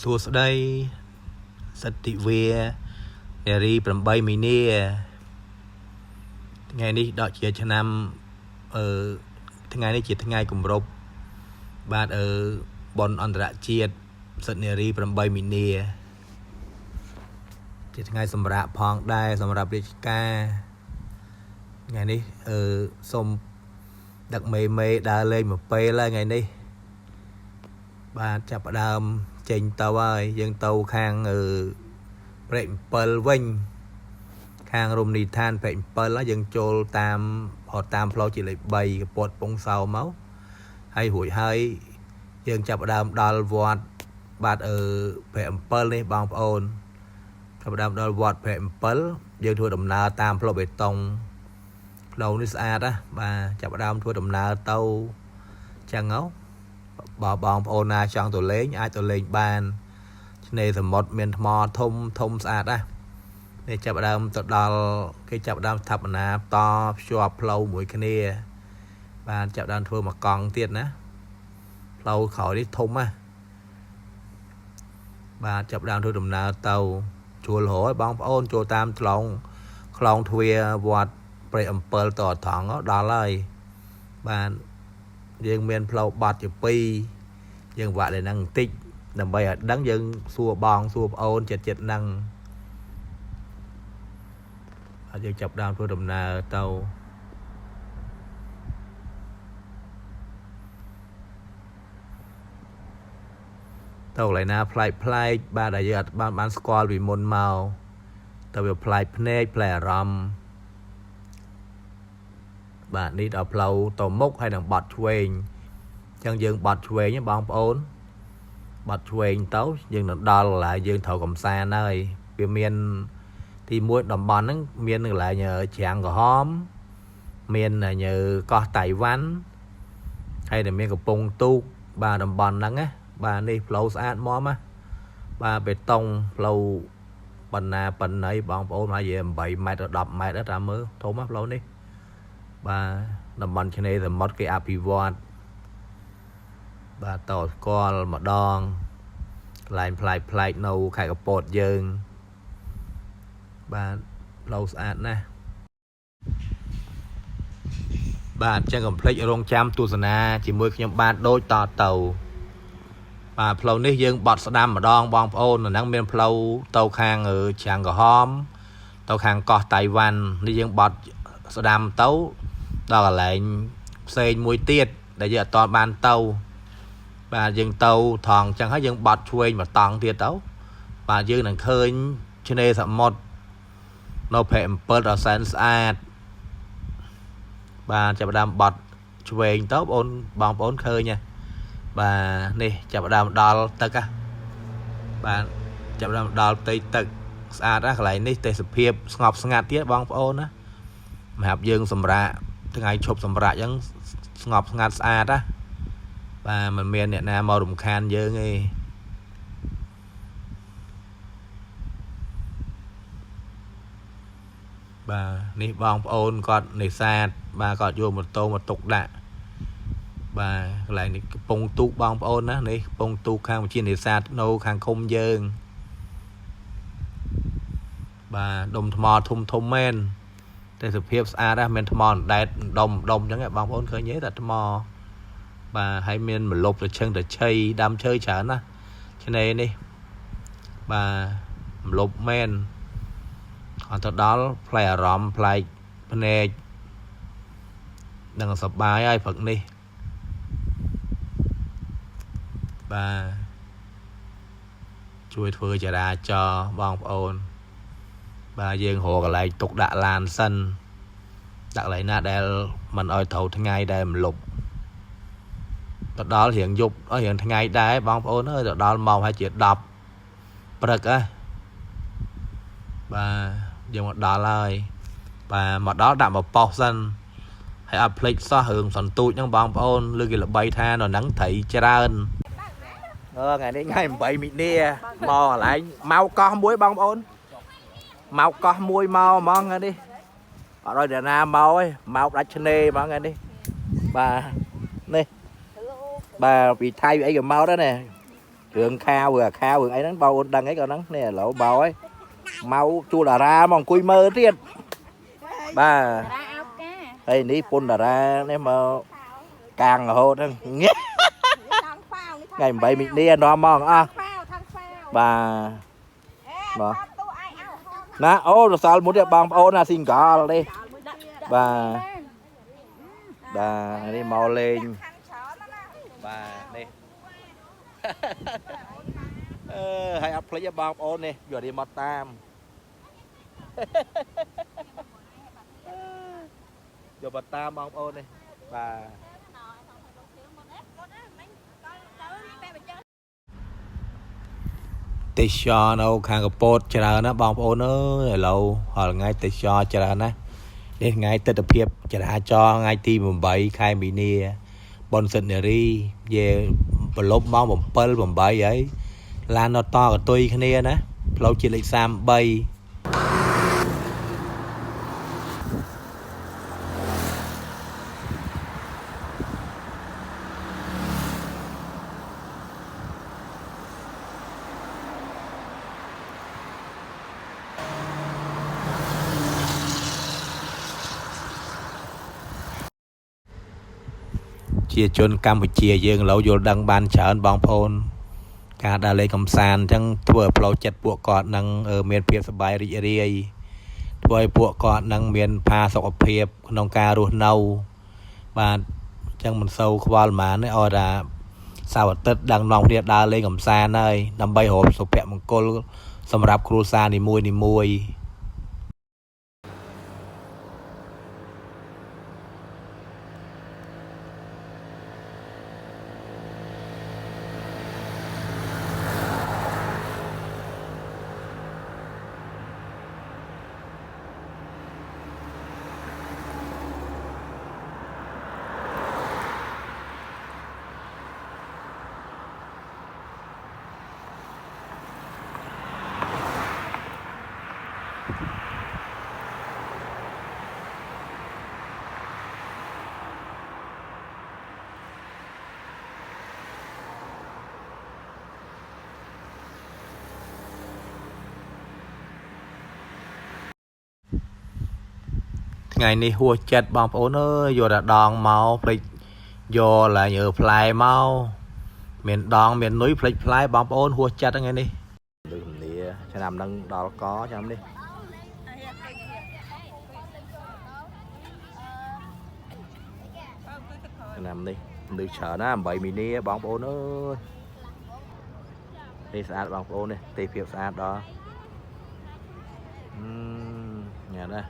សួស្តីសន្តិវានារី8មីនាថ្ងៃនេះដកជាឆ្នាំថ្ងៃនេះជាថ្ងៃគម្រប់បាទបុណ្យអន្តរជាតិសិទ្ធិនារី8មីនាជាថ្ងៃសម្រាប់ផងដែរសម្រាប់រាជការថ្ងៃនេះសូមដឹកមេដើរលេងមកពេលហើយថ្ងៃនេះបាទចាប់ផ្ដើមចេញទៅហើយយើងទៅខាងព្រែក7វិញខាងរមណីយដ្ឋានព្រែក7ហើយយើងចូលតាមផ្លូវជាលេខ3កពតពងសោមកហើយរួចហើយយើងចាប់ផ្ដើមដល់វត្តបាទព្រែក7នេះបងប្អូនចាប់ផ្ដើមដល់វត្តព្រែក7យើងធ្វើដំណើរតាមផ្លូវបេតុងផ្លូវនេះស្អាតណាបាទចាប់ផ្ដើមធ្វើដំណើរទៅចឹងហ៎បើបងប្អូនណាចង់ទៅលេងអាចទៅលេងបានឆ្នេរសមុទ្រមានថ្មធំស្អាតណានេះចាប់ផ្ដើមទៅដល់គេចាប់ផ្ដើមស្ថាបនាតភ្ជាប់ផ្លូវមួយគ្នាបាទចាប់ផ្ដើមធ្វើមកកង់ទៀតណាផ្លូវក្រោយនេះធំណាបាទចាប់ផ្ដើមធ្វើដំណើរទៅជួលរយបងប្អូនចូលតាមខ្លងទ្វារវត្តព្រែក7តត្រង់ដល់ហើយបាទយើងមានផ្លូវបាត់ជា2យើងវាក់តែនឹងបន្តិចដើម្បីឲ្យដឹងយើងសួរបងសួរប្អូនចិត្តហ្នឹងហើយយើងចាប់ដើមធ្វើដំណើរទៅកន្លែងណាប្លែកបាទដែលយើងអត់បានស្គាល់ពីមុនមកទៅវាប្លែកភ្នែកប្លែកអារម្មណ៍បាទនេះដល់ផ្លូវទៅមុខហើយនឹងបត់ឆ្វេងអញ្ចឹងយើងបត់ឆ្វេងបងប្អូនបត់ឆ្វេងទៅយើងនឹងដល់កន្លែងយើងត្រូវកំសាន្តហើយវាមានទី1តំបន់ហ្នឹងមានកន្លែងច្រាំងក្រហមមានកោះតៃវ៉ាន់ហើយនឹងមានកំពង់ទូកបាទតំបន់ហ្នឹងណាបាទនេះផ្លូវស្អាតមកណាបាទបេតុងផ្លូវបណ្ណាបងប្អូនមកនិយាយ8ម៉ែត្រដល់10ម៉ែត្រតាមមើលធំណាផ្លូវនេះបាទតំបន់ឆ្នេរសមុទ្រគេអភិវឌ្ឍបាទតស្គាល់ម្ដងកន្លែងប្លែកនៅខេត្តកំពតយើងបាទផ្លូវស្អាតណាស់បាទអញ្ចឹងកុំភ្លេចរងចាំទស្សនាជាមួយខ្ញុំបាទដូចតទៅបាទផ្លូវនេះយើងបត់ស្ដាំម្ដងបងប្អូនហ្នឹងមានផ្លូវទៅខាងច្រាំងក្រហមទៅខាងកោះតៃវ៉ាន់នេះយើងបត់ស្ដាំទៅដល់កន្លែងផ្សេងមួយទៀតដែលយើងអត់បានទៅបាទយើងទៅថងចឹងហើយយើងបត់ឆ្វេងមកតង់ទៀតទៅបាទយើងនឹងឃើញឆ្នេរសមុទ្រនៅព្រែក7ដ៏សែនស្អាតបាទចាប់ផ្ដើមបត់ឆ្វេងទៅបងប្អូនឃើញបាទនេះចាប់ផ្ដើមដល់ទឹកបាទចាប់ផ្ដើមដល់ផ្ទៃទឹកស្អាតណាកន្លែងនេះទេសភាពស្ងប់ស្ងាត់ទៀតបងប្អូនណាសម្រាប់យើងសម្រាកថ្ងៃឈប់សម្រាកអញ្ចឹងស្ងប់ស្ងាត់ស្អាតណាបាទមិនមានអ្នកណាមករំខានយើងទេបាទនេះបងប្អូនគាត់នេសាទបាទគាត់យកម៉ូតូមកទុកដាក់បាទកន្លែងនេះកំពង់ទូកបងប្អូនណានេះកំពង់ទូកខាងវិជានេសាទនៅខាងឃុំយើងបាទដុំថ្មធំមែនទេសភាពស្អាតណាស់មានថ្មអណ្ដែតដុំអញ្ចឹងបងប្អូនឃើញទេតែថ្មបាទហើយមានម្លប់ត្រឈឹងត្រឈៃដើមឈើច្រើនណាឆ្នេរនេះបាទម្លប់មែនអត់ទៅដល់ផ្លែអារម្មណ៍ផ្លែភ្នែកនឹងសប្បាយហើយព្រឹកនេះបាទជួយធ្វើចរាចរណ៍បងប្អូនបាទយើងរកកន្លែងទុកដាក់ឡានសិនដាក់កន្លែងណាដែលមិនអោយត្រូវថ្ងៃដែលម្លប់ទៅដល់រៀងយប់រៀងថ្ងៃដែរបងប្អូនអើយទៅដល់ម៉ោងហើយជា10ព្រឹកបាទយើងមកដល់ហើយបាទមកដល់ដាក់មកប៉ុសសិនហើយអត់ភ្លេចសោះរឿងសន្ទូចហ្នឹងបងប្អូនលើគេល្បីថានៅហ្នឹងត្រីច្រើនថ្ងៃនេះថ្ងៃ8មីនាមកកន្លែងមកកោះមួយបងប្អូនមកកោះមួយមកហ្មងថ្ងៃនេះអត់ឲ្យអ្នកណាមកទេមកដាច់ឆ្នេរហ្មងថ្ងៃនេះបាទនេះបាទពីថៃអីក៏មកដែរណែ Đường khao vừa ấy nó bao đằng ấy còn nó nè lẩu bao ấy mau chu đà ra mong cùi mơ tiết ba đây ní phun đà ra nếu mà càng hồ đó nghe ngày bảy mình đi nó mong à bà mà nè ô rồi sao muốn đi bằng ô là xin cả đi bà đi mau lên bà đi hay ấp lấy bằng ô nè giờ đi mất tam giờ mất tam bằng ô nè bà tê cho nó khang cái bột chả nó bằng ô nữa lâu hoặc ngay tê cho chả nó đến ngay tết tập hiệp chả cho ngay team 8 khai mỹ nia bon sân đi về lốp máu một pel 8 ấy là nó to cái tôi cái nia nè lâu chỉ lấy sam bay chia chôn Campuchia dương lâu vô đăng ban chởn bong phôn cả đà lê cầm sàn chẳng thua plau chặt buộc cọt năng ở miền phía sài bài rì rì thua buộc cọt năng miền pha sọc phiệp nông ca ruột nâu và chẳng mình sâu qua mà nó ở là sao tết đang nòng đi đà lê cầm sàn ơi nằm bay hộp sọc phẹp một cô sầm rạp cru sa đi mui ថ្ងៃនេះហួសចិត្តបងប្អូនអើយយកតែដងមកភ្លេចយកlại nhờផ្លែមកមានដងមាននុយភ្លេចផ្លែបងប្អូនហួសចិត្តថ្ងៃនេះលឺលាឆ្នាំនឹងដល់កឆ្នាំនេះឆ្នាំនេះលឺច្រើនណា8មីនាបងប្អូនអើយនេះស្អាតបងប្អូននេះទេភាពស្អាតដល់ញ៉ាំណា